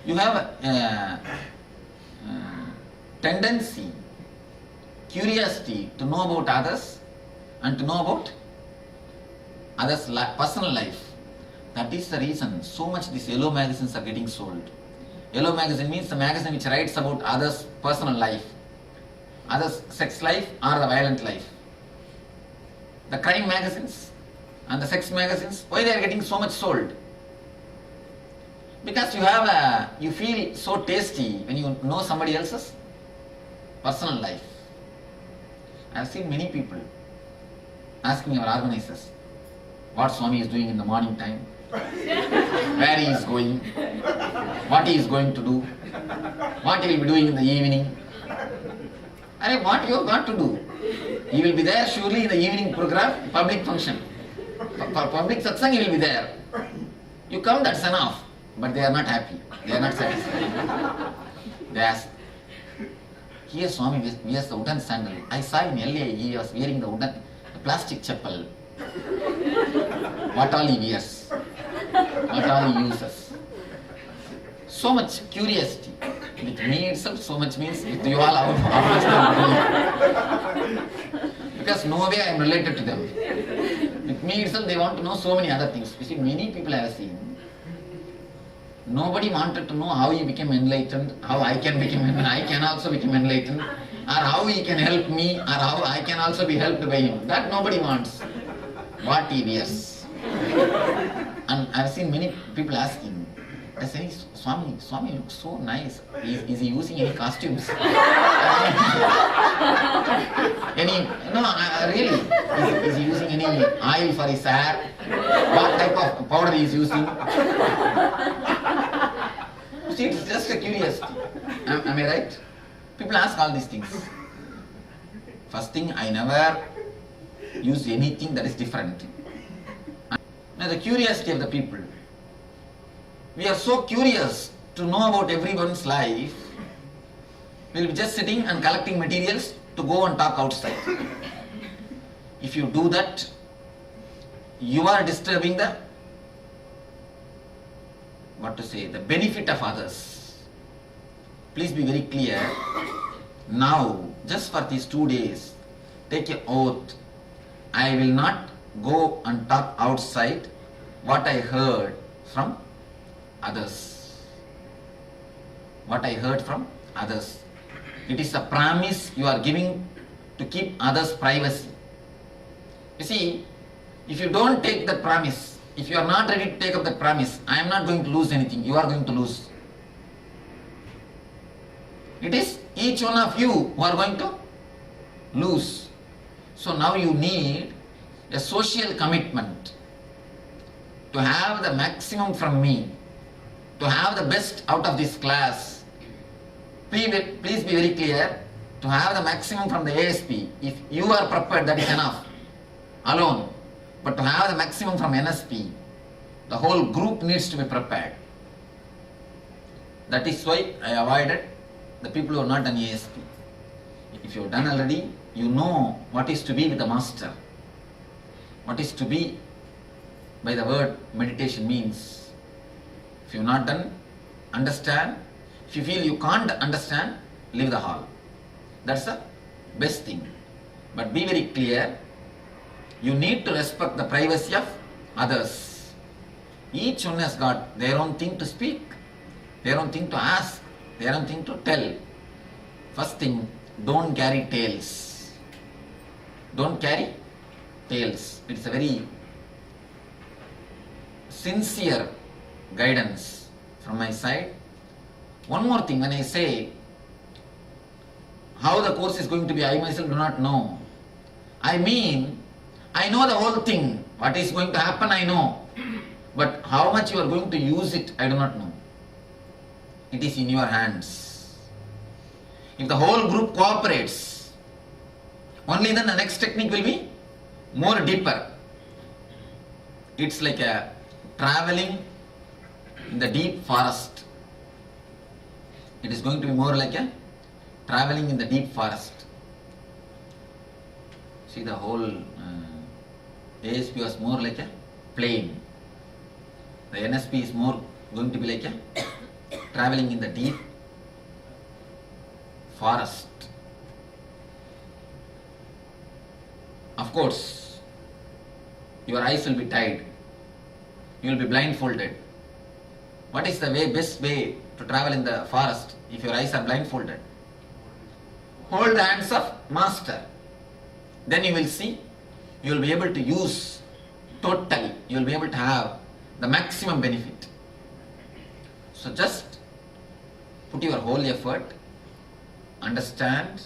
You have a tendency, curiosity to know about others and to know about others' personal life. That is the reason so much these yellow magazines are getting sold. Yellow magazine means the magazine which writes about others' personal life, others' sex life or the violent life. The crime magazines and the sex magazines, why they are getting so much sold? Because you feel so tasty when you know somebody else's personal life. I have seen many people asking our organizers what Swami is doing in the morning time, where he is going, what he is going to do, what he will be doing in the evening. And what you have got to do? He will be there surely in the evening program, public function. For public satsang he will be there. You come, that's enough. But they are not happy. They are not satisfied. They ask, here Swami wears the wooden sandal. I saw in LA he was wearing the plastic chappal. What all he wears? What all he uses? So much curiosity. With me itself, so much means with you all, how much they are. Because no way I am related to them. With me itself, they want to know so many other things. You see, many people I have seen. Nobody wanted to know how he became enlightened, how I can also become enlightened, or how he can help me, or how I can also be helped by him. That nobody wants. What he wears. And I have seen many people asking, I say, Swami looks so nice. Is he using any costumes? Really? Is he using any oil for his hair? What type of powder he is using? See, it's just a curiosity. Am I right? People ask all these things. First thing, I never use anything that is different. Now, the curiosity of the people. We are so curious to know about everyone's life. We will be just sitting and collecting materials to go and talk outside. If you do that, you are disturbing the benefit of others. Please be very clear. Now, just for these 2 days, take an oath. I will not go and talk outside what I heard from others. What I heard from others. It is a promise you are giving to keep others' privacy. You see, if you don't take that promise, if you are not ready to take up that promise, I am not going to lose anything. You are going to lose. It is each one of you who are going to lose. So now you need a social commitment to have the maximum from me, to have the best out of this class. Please be very clear, to have the maximum from the ASP. If you are prepared, that is enough, alone. But to have the maximum from NSP, the whole group needs to be prepared. That is why I avoided the people who are not done ASP. If you have done already, you know what is to be with the master. What is to be by the word meditation means. If you have not done, understand. If you feel you can't understand, leave the hall. That's the best thing. But be very clear, you need to respect the privacy of others. Each one has got their own thing to speak, their own thing to ask, their own thing to tell. First thing, don't carry tales. Don't carry tales. It's a very sincere guidance from my side. One more thing, when I say how the course is going to be, I myself do not know. I mean, I know the whole thing. What is going to happen, I know. But how much you are going to use it, I do not know. It is in your hands. If the whole group cooperates, only then the next technique will be more deeper. It's like a traveling in the deep forest. It is going to be more like a traveling in the deep forest. See, the whole ASP was more like a plain. The NSP is more going to be like a traveling in the deep forest. Of course, your eyes will be tied. You will be blindfolded. What is the best way to travel in the forest if your eyes are blindfolded? Hold the hands of Master. Then you will see, you will be able to use totally, you will be able to have the maximum benefit. So just put your whole effort, understand,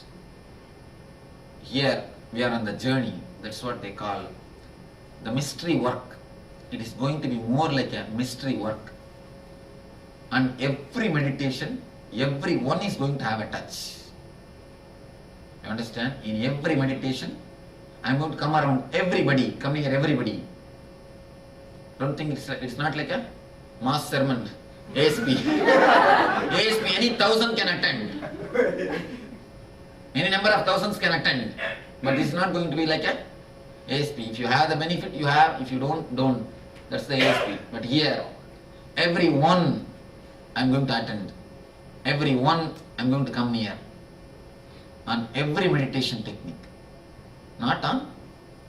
here we are on the journey, that's what they call the mystery work. It is going to be more like a mystery work. And every meditation, everyone is going to have a touch. You understand? In every meditation, I am going to come around everybody, come here everybody. Don't think it's not like a mass sermon. ASP. ASP, any 1,000 can attend. Any number of thousands can attend. But it's not going to be like a ASP. If you have the benefit, you have. If you don't. That's the ASP. But here, everyone I'm going to attend. Everyone I'm going to come here. On every meditation technique. Not on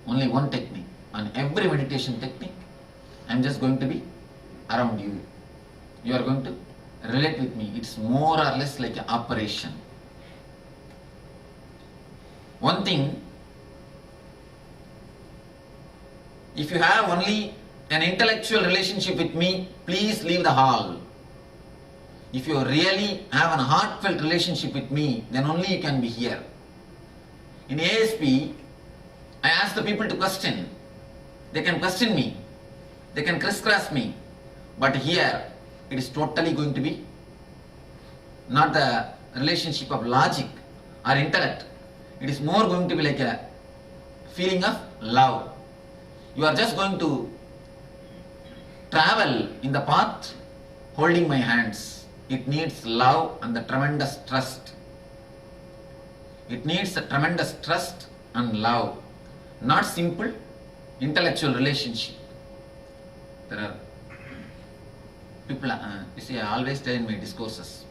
only one technique. On every meditation technique, I'm just going to be around you. You are going to relate with me. It's more or less like an operation. One thing, if you have only an intellectual relationship with me, please leave the hall. If you really have a heartfelt relationship with me, then only you can be here. In ASP, I ask the people to question. They can question me. They can crisscross me. But here, it is totally going to be not the relationship of logic or intellect. It is more going to be like a feeling of love. You are just going to travel in the path holding my hands. It needs love and the tremendous trust. It needs a tremendous trust and love. Not simple intellectual relationship. There are people, you see, I always tell in my discourses,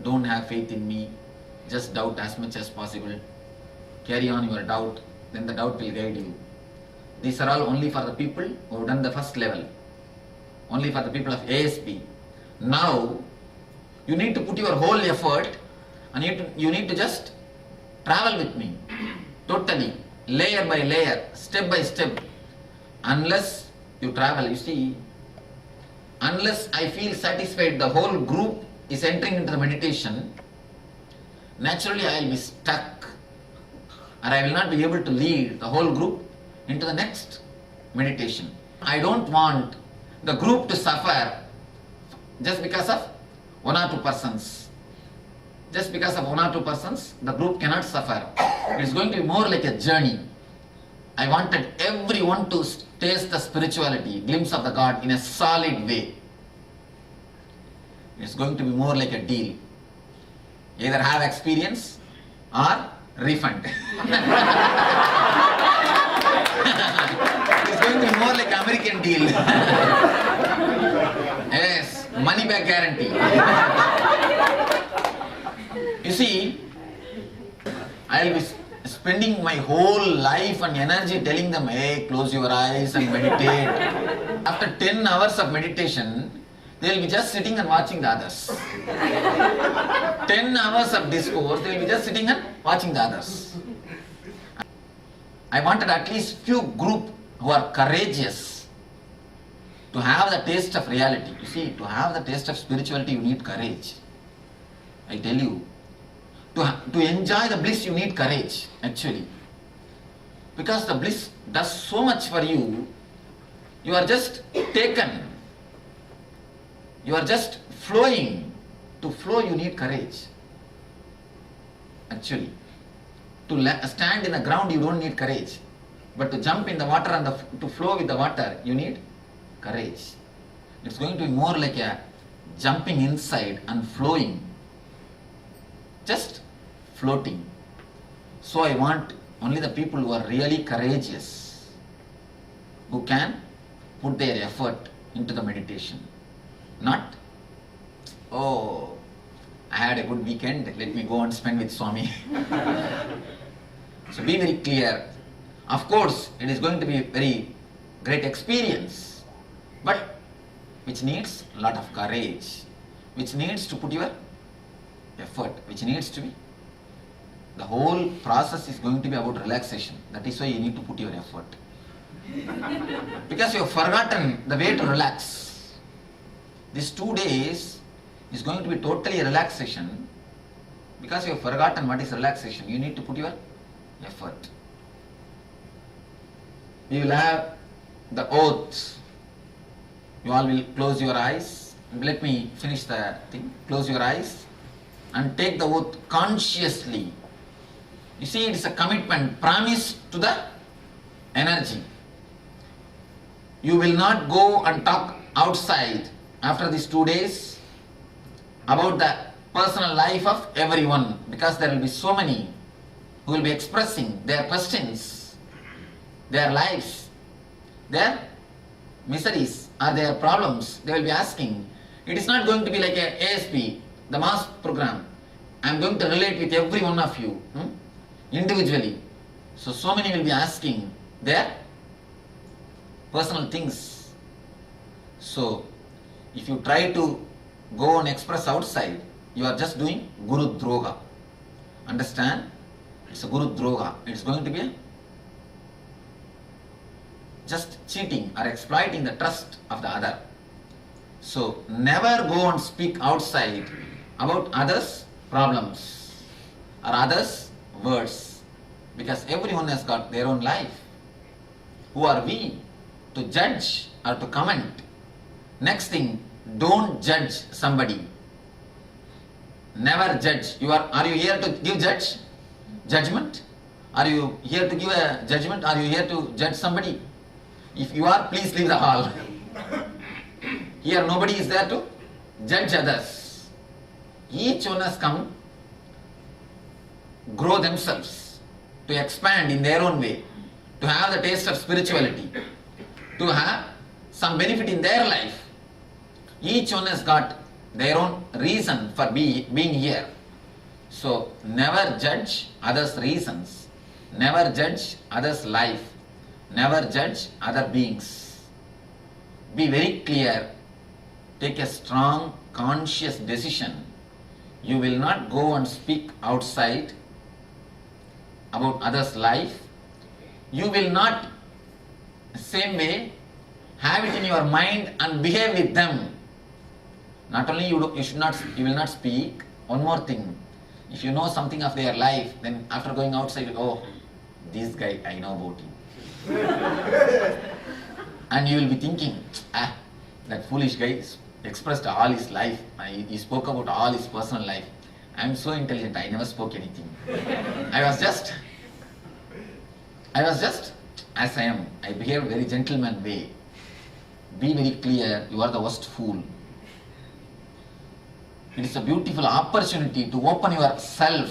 don't have faith in me, just doubt as much as possible. Carry on your doubt, then the doubt will guide you. These are all only for the people who have done the first level. Only for the people of ASP. Now, you need to put your whole effort and you need to just travel with me. Totally. Layer by layer, step by step. Unless you travel, you see, unless I feel satisfied the whole group is entering into the meditation, naturally I will be stuck. Or I will not be able to lead the whole group into the next meditation. I don't want the group to suffer just because of one or two persons. Just because of one or two persons, the group cannot suffer. It is going to be more like a journey. I wanted everyone to taste the spirituality, glimpse of the God in a solid way. It's going to be more like a deal. Either have experience or refund. It's going to be more like American deal. Yes, money back guarantee. You see, I'll be spending my whole life and energy telling them, hey, close your eyes and meditate. After 10 hours of meditation, they'll be just sitting and watching the others. 10 hours of discourse, they'll be just sitting and watching the others. I wanted at least few group who are courageous to have the taste of reality. You see, to have the taste of spirituality, you need courage. I tell you, to enjoy the bliss, you need courage, actually. Because the bliss does so much for you, you are just taken. You are just flowing. To flow, you need courage. Actually. To stand in the ground, you don't need courage. But to jump in the water and to flow with the water, you need courage. It's going to be more like a jumping inside and flowing. Just floating. So I want only the people who are really courageous, who can put their effort into the meditation. Not Oh, I had a good weekend, let me go and spend with Swami. So be very clear. Of course, it is going to be a very great experience, but which needs a lot of courage, which needs to put your effort, which needs to be, the whole process is going to be about relaxation. That is why you need to put your effort. Because you have forgotten the way to relax. These 2 days is going to be totally a relaxation. Because you have forgotten what is relaxation, you need to put your effort. We will have the oath. You all will close your eyes. Let me finish the thing. Close your eyes and take the oath consciously. You see, it is a commitment, promise to the energy. You will not go and talk outside after these 2 days about the personal life of everyone, because there will be so many who will be expressing their questions, their lives, their miseries or their problems. They will be asking. It is not going to be like a ASP, the mass program. I am going to relate with every one of you individually. So many will be asking their personal things. So if you try to go and express outside, you are just doing Guru Droga. Understand? It's a Guru Droga. It's going to be just cheating or exploiting the trust of the other. So never go and speak outside about others' problems or others' words, because everyone has got their own life. Who are we to judge or to comment? Next thing, don't judge somebody. Never judge. Are you here to give judgment? Are you here to give a judgment? Are you here to judge somebody? If you are, please leave the hall. Here nobody is there to judge others. Each one has come, grow themselves, to expand in their own way, to have the taste of spirituality, to have some benefit in their life. Each one has got their own reason for being here. So never judge others' reasons, never judge others' life, never judge other beings. Be very clear. Take a strong, conscious decision. You will not go and speak outside about others' life. You will not, same way, have it in your mind and behave with them. Not only you will not speak. One more thing. If you know something of their life, then after going outside, oh, this guy, I know about him. And you will be thinking, that foolish guy expressed all his life. He spoke about all his personal life. I am so intelligent, I never spoke anything. I was just as I am. I behaved very gentleman way. Be very clear, you are the worst fool. It is a beautiful opportunity to open yourself,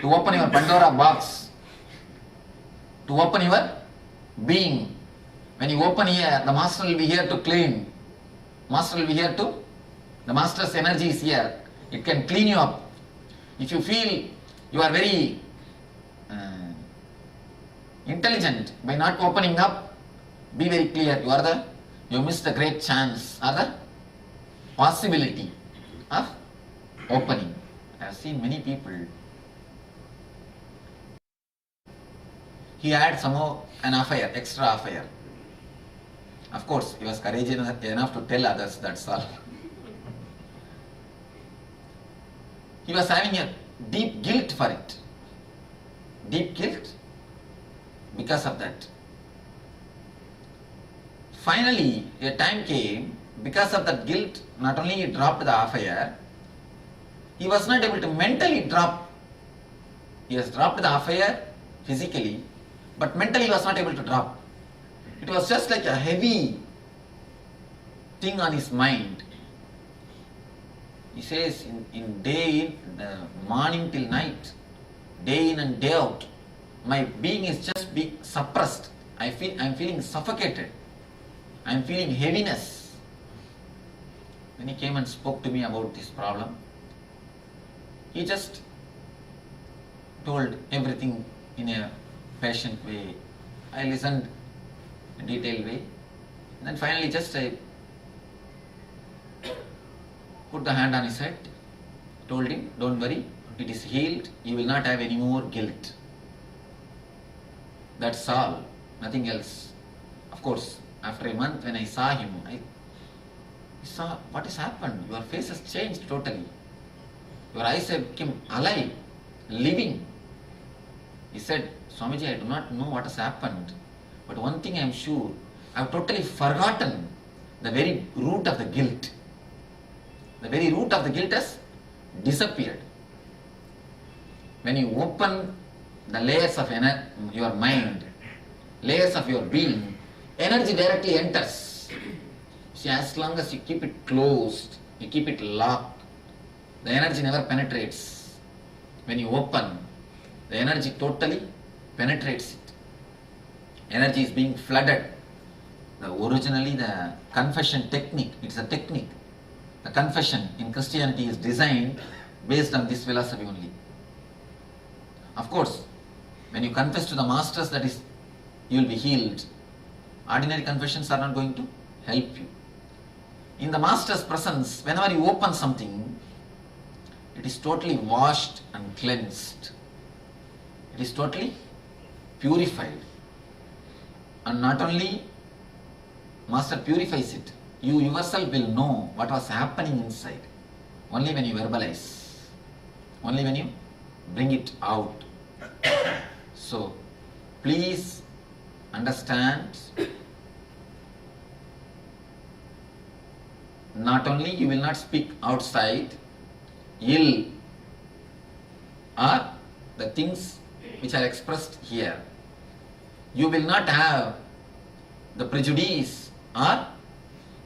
to open your Pandora box, to open your being. When you open here, the Master will be here to clean. The Master's energy is here. It can clean you up. If you feel you are very intelligent by not opening up, be very clear. You missed a great chance or the possibility of opening. I have seen many people. He had somehow an affair, extra affair. Of course, he was courageous enough to tell others, that's all. He was having a deep guilt for it. Deep guilt because of that. Finally, a time came, because of that guilt, not only he dropped the affair, he was not able to mentally drop. He has dropped the affair physically, but mentally he was not able to drop. It was just like a heavy thing on his mind. He says, in morning till night, day in and day out, my being is just being suppressed. I'm feeling suffocated. I'm feeling heaviness. when he came and spoke to me about this problem, he just told everything in a patient way. I listened in a detailed way. And then finally just I put the hand on his head, told him, don't worry, it is healed, you will not have any more guilt. That's all, nothing else. Of course, after a month when I saw him, I saw what has happened. Your face has changed totally. Your eyes have become alive, living. He said, Swamiji, I do not know what has happened, but one thing I am sure, I have totally forgotten the very root of the guilt. The very root of the guilt has disappeared. When you open the layers of your mind, layers of your being, energy directly enters. See, as long as you keep it closed, you keep it locked, the energy never penetrates. When you open, the energy totally penetrates it. Energy is being flooded. Originally the confession technique, it's a technique. The confession in Christianity is designed based on this philosophy only. Of course, when you confess to the masters, that is, you will be healed. Ordinary confessions are not going to help you. In the master's presence, whenever you open something, it is totally washed and cleansed. It is totally purified. And not only Master purifies it, you yourself will know what was happening inside. Only when you verbalize. Only when you bring it out. So, please understand, not only you will not speak outside ill or the things which are expressed here. You will not have the prejudice or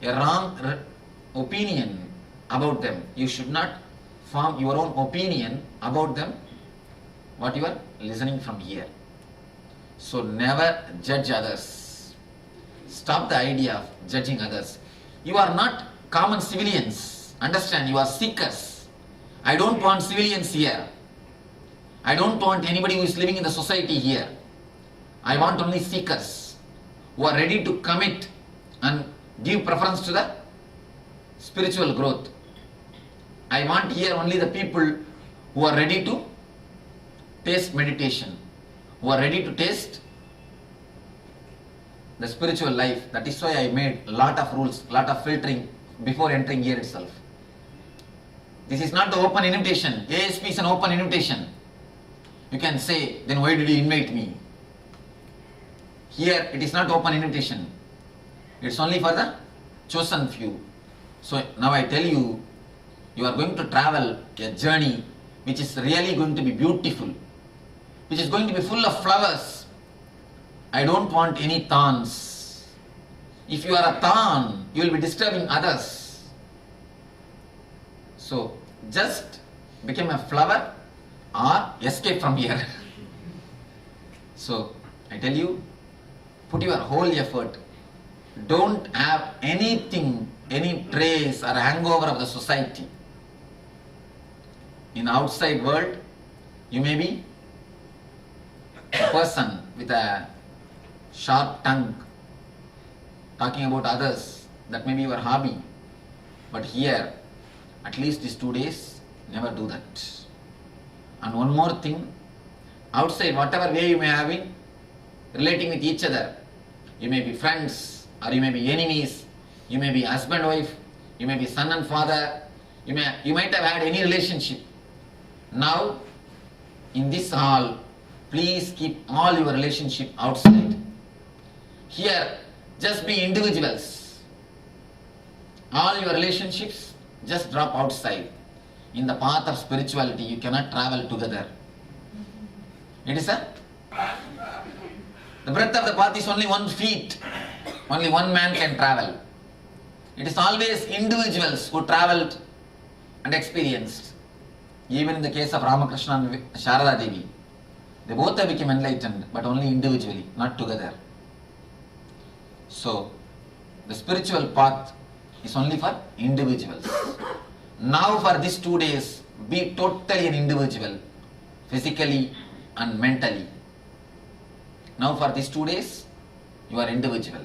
a wrong opinion about them. You should not form your own opinion about them, what you are listening from here. So never judge others. Stop the idea of judging others. You are not common civilians. Understand, you are seekers. I don't want civilians here. I don't want anybody who is living in the society here. I want only seekers who are ready to commit and give preference to the spiritual growth. I want here only the people who are ready to taste meditation, who are ready to taste the spiritual life. That is why I made a lot of rules, lot of filtering before entering here itself. This is not the open invitation. ASP is an open invitation. You can say, then why did you invite me? Here it is not open invitation. It's only for the chosen few. So now I tell you, you are going to travel a journey which is really going to be beautiful, which is going to be full of flowers. I don't want any thorns. If you are a thorn, you will be disturbing others. So just become a flower or escape from here. So I tell you, put your whole effort. Don't have anything, any trace or hangover of the society. In outside world, you may be a person with a sharp tongue, talking about others. That may be your hobby. But here, at least these 2 days, never do that. And one more thing, outside, whatever way you may have been relating with each other, you may be friends, or you may be enemies, you may be husband, wife, you may be son and father, you might have had any relationship. Now, in this hall, please keep all your relationship outside. Here, just be individuals. All your relationships, just drop outside. In the path of spirituality, you cannot travel together. It is the breadth of the path is only 1 feet. Only one man can travel. It is always individuals who traveled and experienced. Even in the case of Ramakrishna and Sharada Devi, they both have become enlightened, but only individually, not together. So, the spiritual path is only for individuals. Now for these 2 days, be totally an individual, physically and mentally. Now for these 2 days, you are individual.